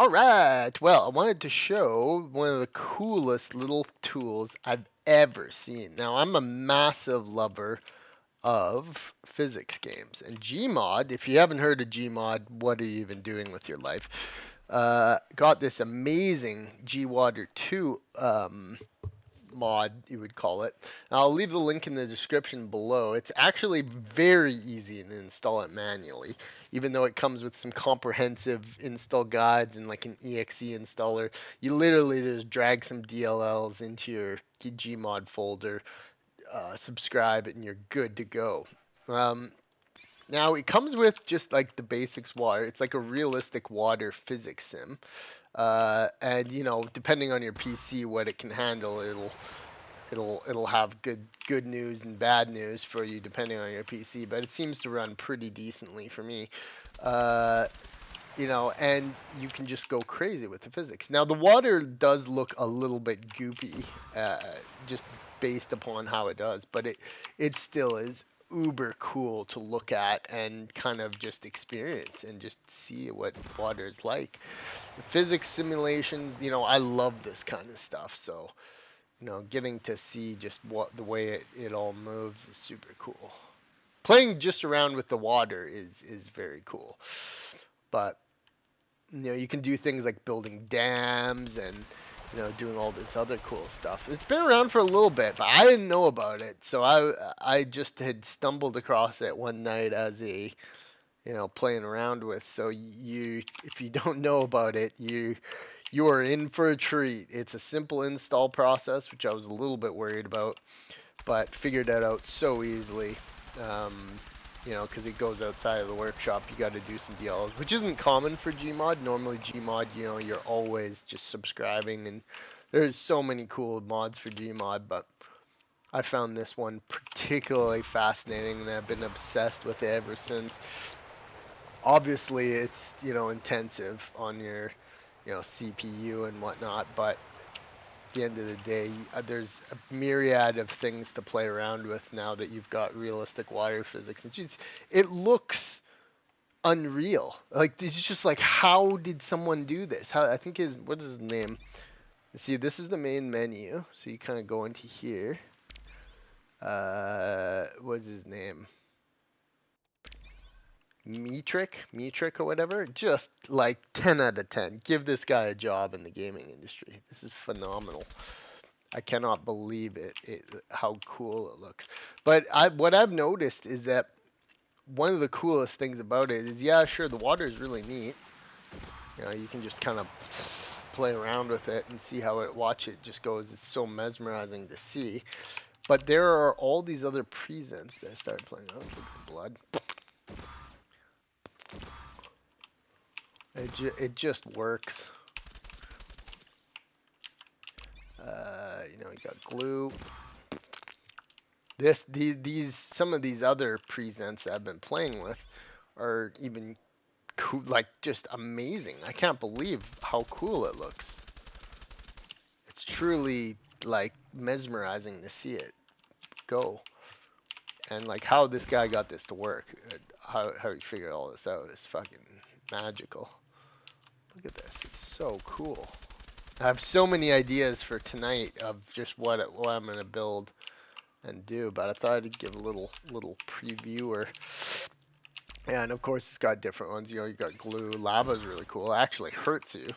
All right. Well, I wanted to show one of the coolest little tools I've ever seen. Now, I'm a massive lover of physics games, and GMOD, if you haven't heard of GMOD, what are you even doing with your life? Got this amazing GWater2 mod, you would call it. I'll leave the link in the description below. It's actually very easy to install it manually, even though it comes with some comprehensive install guides and like an exe installer. You literally just drag some DLLs into your Gmod folder, subscribe, and you're good to go. Um, Now it comes with just like the basics water. It's like a realistic water physics sim. And depending on your PC, what it can handle, it'll have good news and bad news for you depending on your PC, but it seems to run pretty decently for me. Uh, and you can just go crazy with the physics. Now the water does look a little bit goopy, just based upon how it does, but it still is uber cool to look at and kind of just experience and just see what water is like. The physics simulations, I love this kind of stuff, so getting to see just what the way it all moves is super cool. Playing just around with the water is very cool. But you can do things like building dams and doing all this other cool stuff. It's been around for a little bit, but I didn't know about it. So I just had stumbled across it one night as a playing around with. So if you don't know about it, you are in for a treat. It's a simple install process, which I was a little bit worried about, but figured that out so easily. Um, because it goes outside of the workshop, you got to do some DLs, which isn't common for Gmod. Normally Gmod, you're always just subscribing, and there's so many cool mods for Gmod, but I found this one particularly fascinating, and I've been obsessed with it ever since. Obviously, it's intensive on your CPU and whatnot, but at the end of the day, there's a myriad of things to play around with now that you've got realistic water physics. And it looks unreal. Like it's just like, how did someone do this? How I think what is his name? See, this is the main menu, so you kind of go into here. What's his name? Metric or whatever. Just like 10 out of 10. Give this guy a job in the gaming industry. This is phenomenal. I cannot believe how cool it looks. But what I've noticed is that one of the coolest things about it is, yeah, sure, the water is really neat. You can just kind of play around with it and see how watch it just goes. It's so mesmerizing to see. But there are all these other presents that I started playing. Oh, look at the blood. It just works. You got glue. These some of these other presents I've been playing with are even cool, like just amazing. I can't believe how cool it looks. It's truly like mesmerizing to see it go, and like how this guy got this to work, how he figured all this out is fucking magical. Look at this, it's so cool. I have so many ideas for tonight of just what I'm gonna build and do, but I thought I'd give a little preview. And of course it's got different ones. You got glue. Lava's really cool. It actually hurts you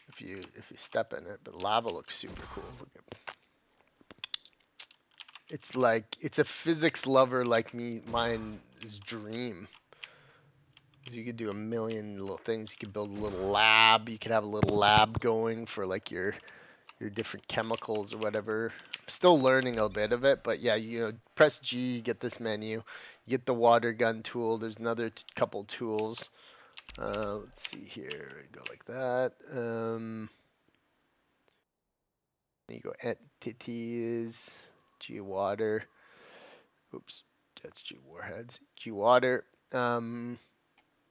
if you step in it, but lava looks super cool. Look at, it's like it's a physics lover like me, mine's dream. You could do a million little things. You could build a little lab. You could have a little lab going for like your different chemicals or whatever. I'm still learning a bit of it, but yeah, press G, get this menu, you get the water gun tool. There's another couple tools. Let's see here, go like that. You go entities, G water. Oops, that's G warheads. G water.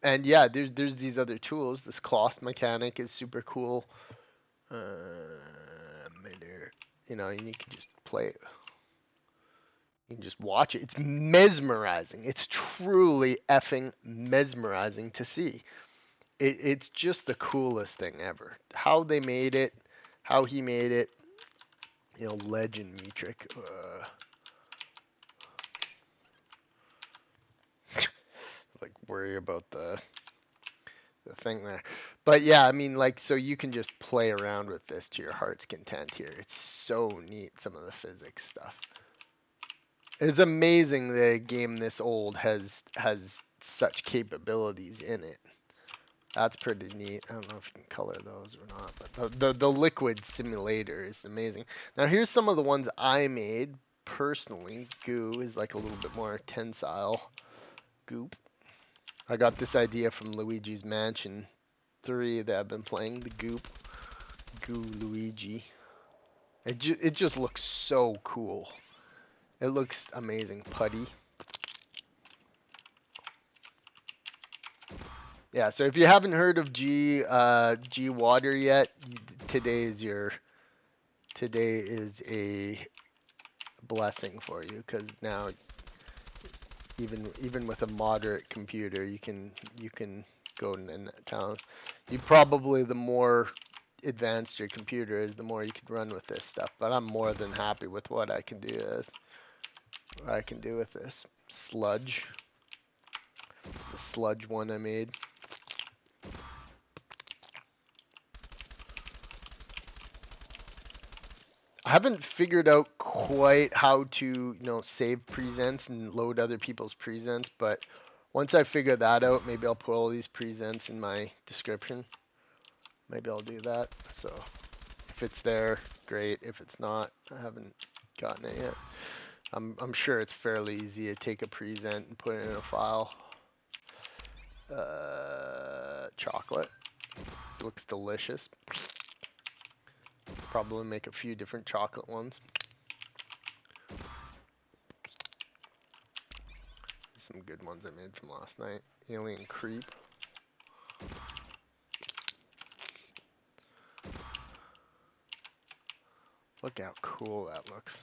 And yeah, there's these other tools. This cloth mechanic is super cool. And you can just play it. You can just watch it. It's mesmerizing. It's truly effing mesmerizing to see. it's just the coolest thing ever. How they made it, how he made it, you know, legend metric. Like worry about the thing there. But yeah, I mean, like, so you can just play around with this to your heart's content here. It's so neat, some of the physics stuff. It's amazing that a game this old has such capabilities in it. That's pretty neat. I don't know if you can color those or not, but the liquid simulator is amazing. Now here's some of the ones I made personally. Goo is like a little bit more tensile goop. I got this idea from Luigi's Mansion 3 that I've been playing, the goop. Goo Luigi. It just looks so cool. It looks amazing. Putty. Yeah, so if you haven't heard of GWater yet, today is your today is a blessing for you, because now even with a moderate computer, you can go in town. You probably, the more advanced your computer is, the more you could run with this stuff. But I'm more than happy with what I can do with this sludge. This is a sludge one I made. I haven't figured out quite how to, save presents and load other people's presents, but once I figure that out, maybe I'll put all these presents in my description. Maybe I'll do that. So if it's there, great. If it's not, I haven't gotten it yet. I'm sure it's fairly easy to take a present and put it in a file. Chocolate. Looks delicious. Probably make a few different chocolate ones. Some good ones I made from last night. Alien Creep. Look how cool that looks.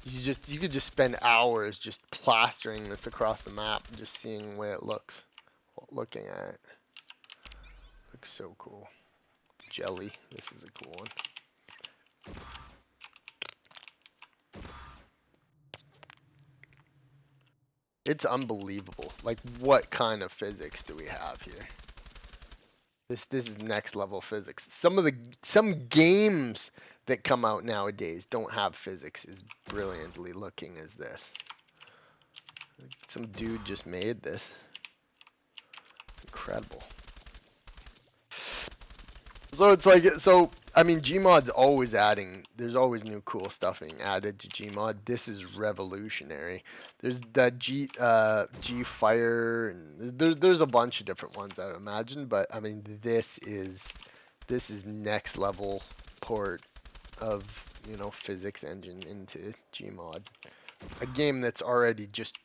You could just spend hours just plastering this across the map and just seeing the way it looks. Looking at it. Looks so cool. Jelly. This is a cool one. It's unbelievable. Like, what kind of physics do we have here? This is next level physics. Some games that come out nowadays don't have physics as brilliantly looking as this. Some dude just made this. It's incredible. So it's like, I mean, GMod's always adding, there's always new cool stuff being added to GMod. This is revolutionary. There's that G Fire, and there's a bunch of different ones I would imagine, but I mean, this is next level port of, physics engine into GMod. A game that's already just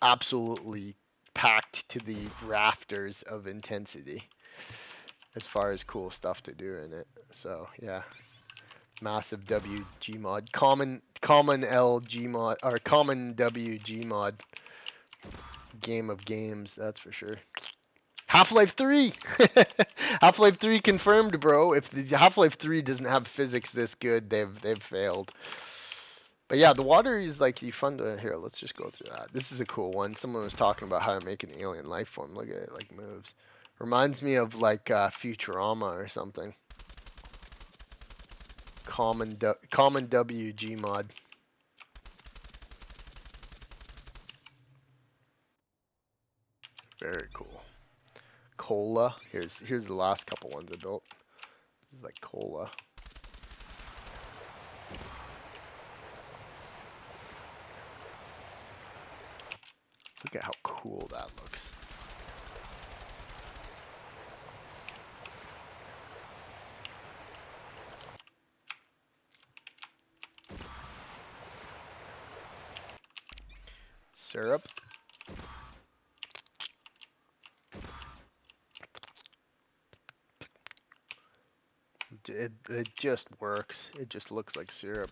absolutely packed to the rafters of intensity as far as cool stuff to do in it. So yeah, massive W GMod, common L GMod, or common W GMod, game of games, that's for sure. Half-Life 3! Half-Life 3 confirmed, bro. If the Half-Life 3 doesn't have physics this good, they've failed. But yeah, the water is like fun to here. Let's just go through that. This is a cool one. Someone was talking about how to make an alien life form. Look at it, like moves. Reminds me of like Futurama or something. Common W Gmod. Very cool. Cola. Here's the last couple ones I built. This is like cola. Look at how cool that looks. Syrup. It just works. It just looks like syrup.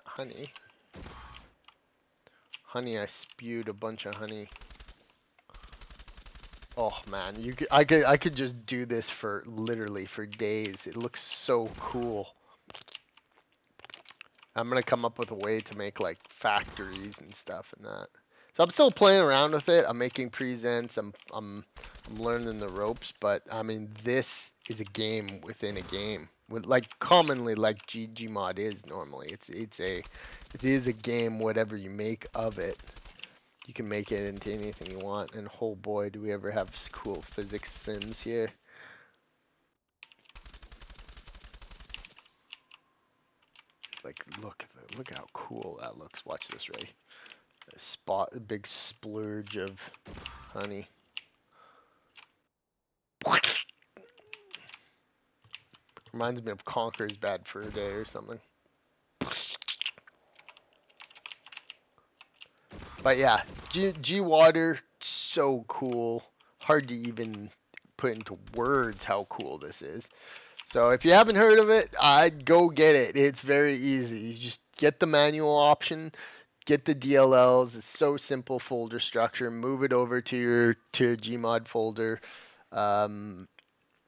Honey. Honey, I spewed a bunch of honey. Oh man, I could just do this for literally for days. It looks so cool. I'm gonna come up with a way to make like factories and stuff and that. So I'm still playing around with it. I'm making presents. I'm learning the ropes, but I mean this is a game within a game. With like commonly like GMOD is normally. It is a game whatever you make of it. You can make it into anything you want, and oh boy, do we ever have cool physics sims here. Like, look how cool that looks. Watch this, Ray. A big splurge of honey. Reminds me of Conker's Bad Fur Day or something. But yeah, GWater, so cool. Hard to even put into words how cool this is. So if you haven't heard of it, I'd go get it. It's very easy. You just get the manual option, get the DLLs. It's so simple folder structure. Move it over to your Gmod folder.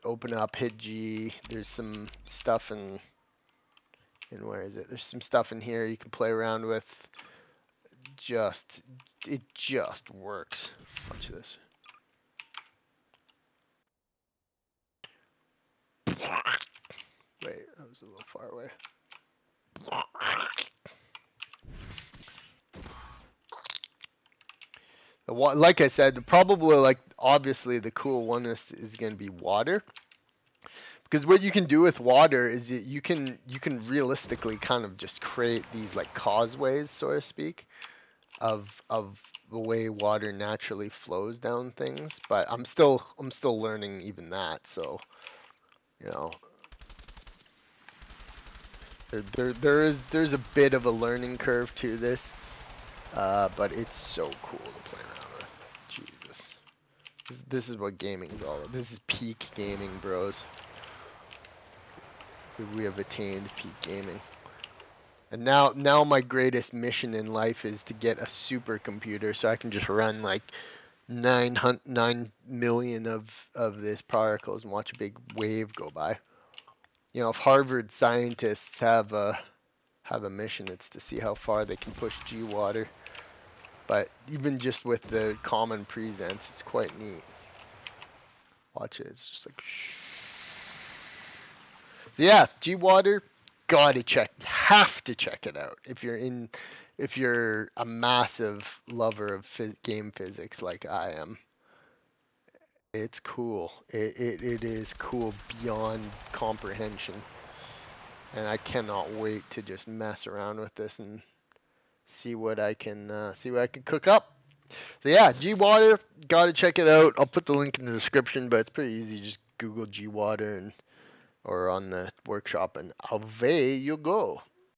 Open up, hit G. There's some stuff in where is it? There's some stuff in here you can play around with. It just works. Watch this. Wait, that was a little far away. Like I said, probably like obviously the cool one is going to be water, because what you can do with water is you can realistically kind of just create these like causeways, so to speak, of the way water naturally flows down things. But I'm still learning even that. So you know, there's a bit of a learning curve to this, but it's so cool to play around with. Jesus. This is what gaming is all about. This is peak gaming, bros. We have attained peak gaming. And now my greatest mission in life is to get a supercomputer so I can just run like 9 million of these particles and watch a big wave go by. You know, if Harvard scientists have a mission, it's to see how far they can push GWater. But even just with the common presents, it's quite neat. Watch it. It's just like shh. So yeah, GWater, have to check it out if you're a massive lover of game physics like I am. It's cool. It is cool beyond comprehension, and I cannot wait to just mess around with this and see what I can cook up. So yeah, GWater, gotta check it out. I'll put the link in the description, but it's pretty easy. Just Google GWater or on the workshop, and away you go.